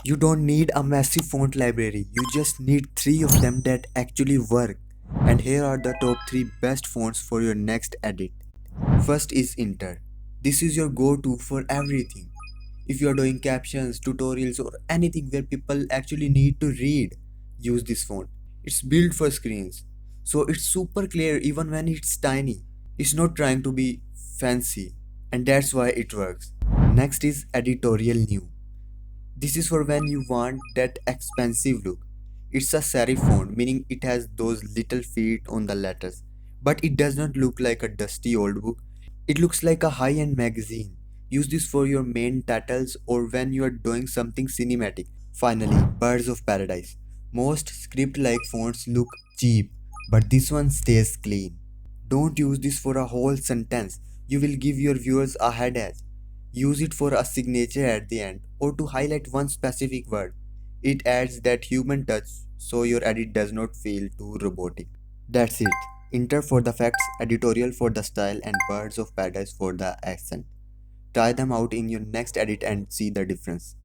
You don't need a massive font library, you just need 3 of them that actually work. And here are the top 3 best fonts for your next edit. First is Inter. This is your go-to for everything. If you are doing captions, tutorials, or anything where people actually need to read, use this font. It's built for screens, so it's super clear even when it's tiny. It's not trying to be fancy, and that's why it works. Next is Editorial New. This is for when you want that expensive look. It's a serif font, meaning it has those little feet on the letters. But it does not look like a dusty old book. It looks like a high-end magazine. Use this for your main titles or when you are doing something cinematic. Finally, Birds of Paradise. Most script-like fonts look cheap, but this one stays clean. Don't use this for a whole sentence. You will give your viewers a headache. Use it for a signature at the end or to highlight one specific word. It adds that human touch so your edit does not feel too robotic. That's it. Inter for the facts, editorial for the style, and Birds of Paradise for the accent. Try them out in your next edit and see the difference.